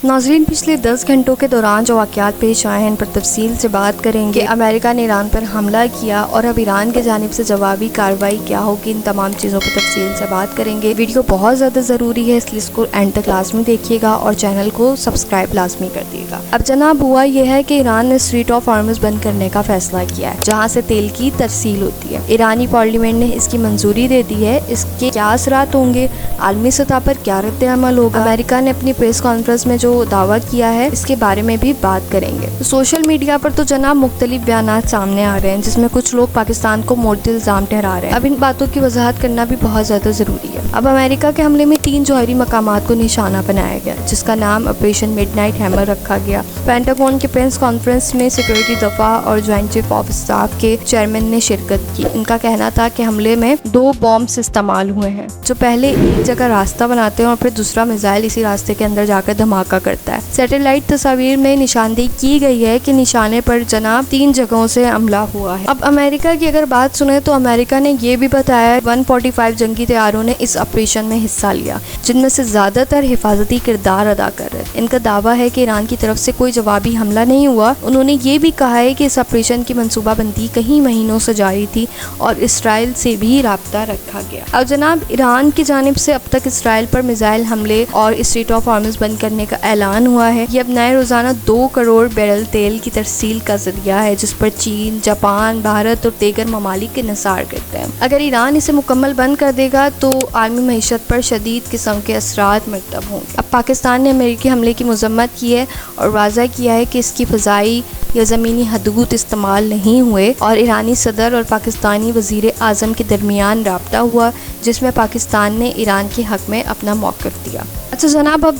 ناظرین، پچھلے 10 گھنٹوں کے دوران جو واقعات پیش آئے ہیں ان پر تفصیل سے بات کریں گے۔ امریکہ نے ایران پر حملہ کیا اور اب ایران کی جانب سے جوابی کارروائی کیا ہوگی، ان تمام چیزوں پر تفصیل سے بات کریں گے۔ ویڈیو بہت زیادہ ضروری ہے، اس لیے اس کو اینڈ تک لازمی دیکھیے گا اور چینل کو سبسکرائب لازمی کر دیے گا۔ اب جناب ہوا یہ ہے کہ ایران نے اسٹریٹ آف ہارمز بند کرنے کا فیصلہ کیا ہے، جہاں سے تیل کی ترسیل ہوتی ہے۔ ایرانی پارلیمنٹ نے اس کی منظوری دے دی ہے۔ اس کے کیا اثرات ہوں گے، عالمی سطح پر کیا رد عمل ہوگا، امریکہ نے اپنی پریس کانفرنس میں جو دعویٰ کیا ہے اس کے بارے میں بھی بات کریں گے۔ سوشل میڈیا پر تو جناب مختلف بیانات سامنے آ رہے ہیں، جس میں کچھ لوگ پاکستان کو مورد الزام ٹھہرا رہے ہیں۔ اب ان باتوں کی وضاحت کرنا بھی بہت زیادہ ضروری ہے۔ اب امریکہ کے حملے میں 3 جوہری مقامات کو نشانہ بنایا گیا، جس کا نام آپریشن مڈ نائٹ ہیمر رکھا گیا۔ پینٹاگون کے پریس کانفرنس میں سیکورٹی دفاع اور جوائنٹ چیف آف اسٹاف کے چیئرمین نے شرکت کی۔ ان کا کہنا تھا کہ حملے میں 2 بامز استعمال ہوئے ہیں، جو پہلے ایک جگہ راستہ بناتے ہیں اور پھر دوسرا میزائل اسی راستے کے اندر جا کر دھماکہ کرتا ہے۔ سیٹلائٹ تصاویر میں نشاندہی کی گئی ہے کہ نشانے پر جناب 3 جگہوں سے حملہ ہوا ہے۔ اب امریکہ کی اگر بات سنیں تو امریکہ نے یہ بھی بتایا 145 جنگی طیاروں نے اس آپریشن میں حصہ لیا، جن میں سے زیادہ تر حفاظتی کردار ادا کر رہے ہیں۔ ان کا دعویٰ ہے کہ ایران کی طرف سے کوئی جوابی حملہ نہیں ہوا۔ انہوں نے یہ بھی کہا ہے کہ اس آپریشن کی منصوبہ بندی کئی مہینوں سے جاری تھی اور اسرائیل سے بھی رابطہ رکھا گیا۔ اب جناب ایران کی جانب سے اب تک اسرائیل پر میزائل حملے اور اسٹریٹ آف ہارمز بند کرنے کا اعلان ہوا ہے۔ یہ اب نئے روزانہ 2 کروڑ بیرل تیل کی ترسیل کا ذریعہ ہے، جس پر چین، جاپان، بھارت اور دیگر ممالک انحصار کرتے ہیں۔ اگر ایران اسے مکمل بند کر دے گا تو عالمی معیشت پر شدید قسم کے اثرات مرتب ہوں گے۔ اب پاکستان نے امریکی حملے کی مذمت کی ہے اور واضح کیا ہے کہ اس کی فضائی یا زمینی حدود استعمال نہیں ہوئے اور ایرانی صدر اور پاکستانی وزیر اعظم کے درمیان رابطہ ہوا، جس میں پاکستان نے ایران کے حق میں اپنا موقف دیا۔ اچھا جناب، اب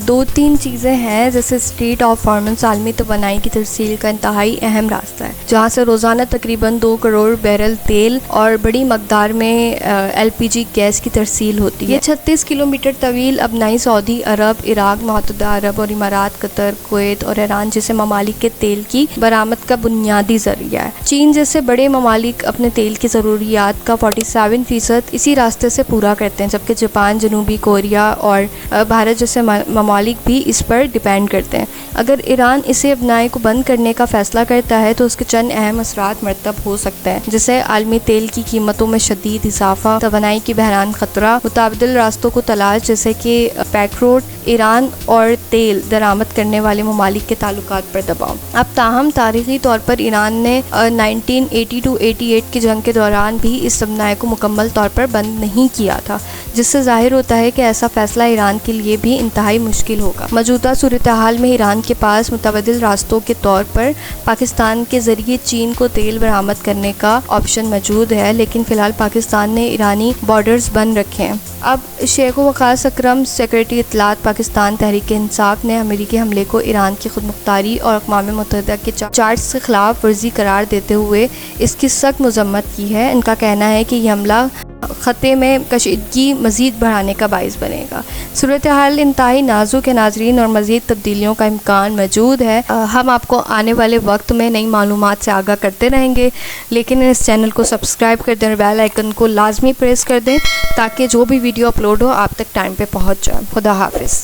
2-3 چیزیں ہیں، جیسے اسٹریٹ آف ہارمز عالمی توانائی کی ترسیل کا انتہائی اہم راستہ ہے، جہاں سے روزانہ تقریباً 2 کروڑ بیرل تیل اور بڑی مقدار میں LPG گیس کی ترسیل ہوتی ہے۔ یہ 36 کلومیٹر طویل اب نئی سعودی عرب، عراق، متحدہ عرب اور امارات، قطر، کویت اور ایران جیسے ممالک کے تیل کی برآمد کا بنیادی ذریعہ ہے۔ چین جیسے بڑے ممالک اپنے تیل کی ضروریات کا 47% اسی راستے سے پورا کرتے ہیں، جبکہ جاپان، جنوبی کوریا اور بھارت جیسے ممالک بھی اس پر ڈیپینڈ کرتے ہیں۔ اگر ایران اسے اپنائے کو بند کرنے کا فیصلہ کرتا ہے تو اس کے چند اہم اثرات مرتب ہو سکتے ہیں، جیسے عالمی تیل کی قیمتوں میں شدید اضافہ، توانائی کی بحران خطرہ، متبادل راستوں کو تلاش جیسے کہ پیکروڈ، ایران اور تیل درآمد کرنے والے ممالک کے تعلقات پر دباؤ۔ اب تاہم تاریخی طور پر ایران نے 1980-88 کی جنگ کے دوران بھی اس اپنائے کو مکمل طور پر بند نہیں کیا تھا، جس سے ظاہر ہوتا ہے کہ ایسا فیصلہ ایران کے لیے بھی انتہائی مشکل ہوگا۔ موجودہ صورتحال میں ایران کے پاس متبادل راستوں کے طور پر پاکستان کے ذریعے چین کو تیل برآمد کرنے کا آپشن موجود ہے، لیکن فی الحال پاکستان نے ایرانی بارڈرز بند رکھے ہیں۔ اب شیخ وقاص اکرم، سیکرٹری اطلاعات پاکستان تحریک انصاف نے امریکی حملے کو ایران کی خود مختاری اور اقوام متحدہ کے چارٹرز کی خلاف ورزی قرار دیتے ہوئے اس کی سخت مذمت کی ہے۔ ان کا کہنا ہے کہ یہ حملہ خطے میں کشیدگی مزید بڑھانے کا باعث بنے گا۔ صورتحال انتہائی نازک ہے ناظرین، اور مزید تبدیلیوں کا امکان موجود ہے۔ ہم آپ کو آنے والے وقت میں نئی معلومات سے آگاہ کرتے رہیں گے، لیکن اس چینل کو سبسکرائب کر دیں اور بیل آئیکن کو لازمی پریس کر دیں تاکہ جو بھی ویڈیو اپلوڈ ہو آپ تک ٹائم پہ پہنچ جائے۔ خدا حافظ۔